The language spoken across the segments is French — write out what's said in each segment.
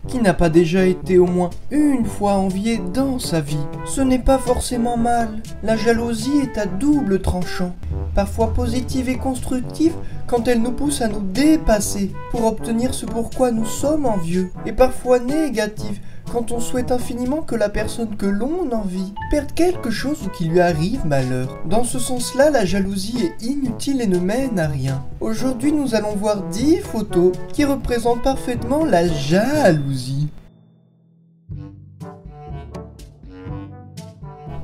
Qui n'a pas déjà été au moins une fois envié dans sa vie? Ce n'est pas forcément mal. La jalousie est à double tranchant. Parfois positive et constructive quand elle nous pousse à nous dépasser pour obtenir ce pourquoi nous sommes envieux. Et parfois négative quand on souhaite infiniment que la personne que l'on envie perde quelque chose ou qu'il lui arrive malheur. Dans ce sens-là, la jalousie est inutile et ne mène à rien. Aujourd'hui, nous allons voir 10 photos qui représentent parfaitement la jalousie.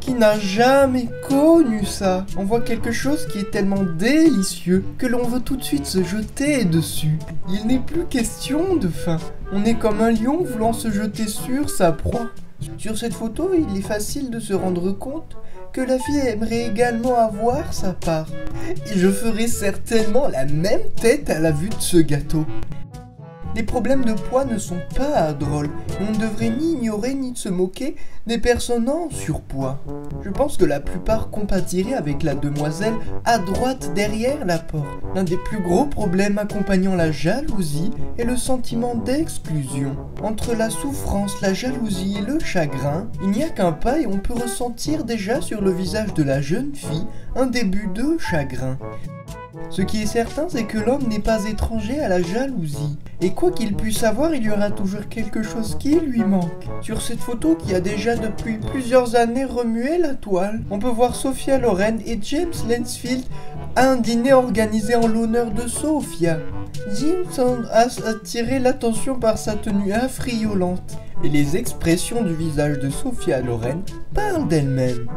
Qui n'a jamais connu ça? On voit quelque chose qui est tellement délicieux que l'on veut tout de suite se jeter dessus. Il n'est plus question de faim. On est comme un lion voulant se jeter sur sa proie. Sur cette photo, il est facile de se rendre compte que la fille aimerait également avoir sa part. Et je ferai certainement la même tête à la vue de ce gâteau. Les problèmes de poids ne sont pas drôles, et on ne devrait ni ignorer ni se moquer des personnes en surpoids. Je pense que la plupart compatiraient avec la demoiselle à droite derrière la porte. L'un des plus gros problèmes accompagnant la jalousie est le sentiment d'exclusion. Entre la souffrance, la jalousie et le chagrin, il n'y a qu'un pas et on peut ressentir déjà sur le visage de la jeune fille un début de chagrin. Ce qui est certain, c'est que l'homme n'est pas étranger à la jalousie. Et quoi qu'il puisse avoir, il y aura toujours quelque chose qui lui manque. Sur cette photo qui a déjà depuis plusieurs années remué la toile, on peut voir Sophia Loren et James Lansfield à un dîner organisé en l'honneur de Sophia. Jim semble attirer l'attention par sa tenue affriolante. Et les expressions du visage de Sophia Loren parlent d'elle-même.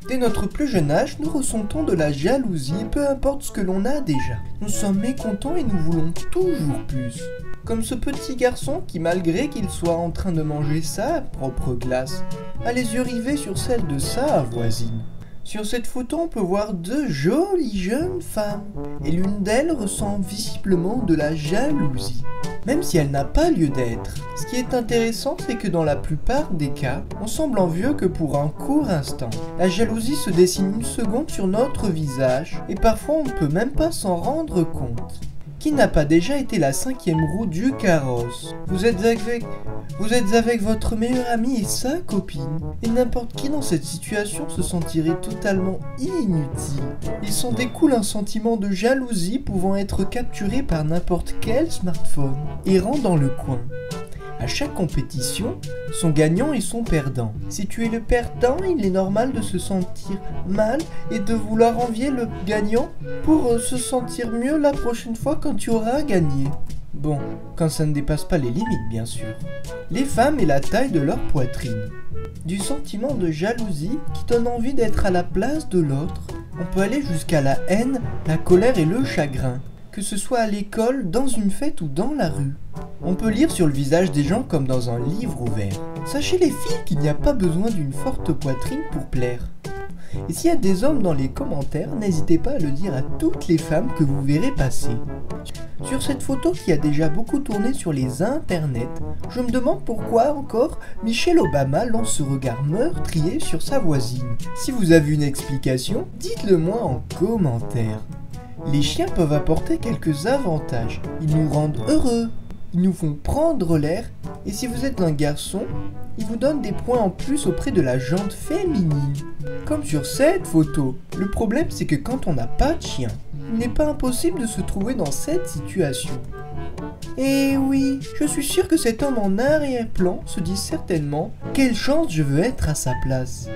Dès notre plus jeune âge, nous ressentons de la jalousie, peu importe ce que l'on a déjà. Nous sommes mécontents et nous voulons toujours plus. Comme ce petit garçon qui, malgré qu'il soit en train de manger sa propre glace, a les yeux rivés sur celle de sa voisine. Sur cette photo, on peut voir deux jolies jeunes femmes, et l'une d'elles ressent visiblement de la jalousie, même si elle n'a pas lieu d'être. Ce qui est intéressant, c'est que dans la plupart des cas, on semble envieux que pour un court instant. La jalousie se dessine une seconde sur notre visage, et parfois on ne peut même pas s'en rendre compte. Qui n'a pas déjà été la cinquième roue du carrosse? Vous êtes avec votre meilleur ami et sa copine, et n'importe qui dans cette situation se sentirait totalement inutile. Il s'en découle un sentiment de jalousie pouvant être capturé par n'importe quel smartphone, errant dans le coin. À chaque compétition, son gagnant et son perdant. Si tu es le perdant, il est normal de se sentir mal et de vouloir envier le gagnant pour se sentir mieux la prochaine fois quand tu auras gagné. Bon, quand ça ne dépasse pas les limites, bien sûr. Les femmes et la taille de leur poitrine. Du sentiment de jalousie qui donne envie d'être à la place de l'autre, on peut aller jusqu'à la haine, la colère et le chagrin. Que ce soit à l'école, dans une fête ou dans la rue. On peut lire sur le visage des gens comme dans un livre ouvert. Sachez les filles qu'il n'y a pas besoin d'une forte poitrine pour plaire. Et s'il y a des hommes dans les commentaires, n'hésitez pas à le dire à toutes les femmes que vous verrez passer. Sur cette photo qui a déjà beaucoup tourné sur les internets, je me demande pourquoi encore Michelle Obama lance ce regard meurtrier sur sa voisine. Si vous avez une explication, dites-le moi en commentaire. Les chiens peuvent apporter quelques avantages. Ils nous rendent heureux, ils nous font prendre l'air, et si vous êtes un garçon, ils vous donnent des points en plus auprès de la jante féminine. Comme sur cette photo. Le problème, c'est que quand on n'a pas de chien, il n'est pas impossible de se trouver dans cette situation. Et oui, je suis sûr que cet homme en arrière-plan se dit certainement « Quelle chance je veux être à sa place !»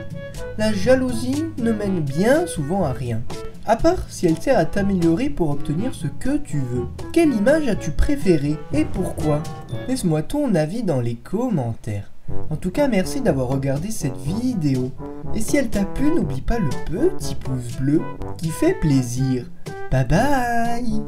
La jalousie ne mène bien souvent à rien. À part si elle sert à t'améliorer pour obtenir ce que tu veux. Quelle image as-tu préférée et pourquoi? Laisse-moi ton avis dans les commentaires. En tout cas, merci d'avoir regardé cette vidéo. Et si elle t'a plu, n'oublie pas le petit pouce bleu qui fait plaisir. Bye bye!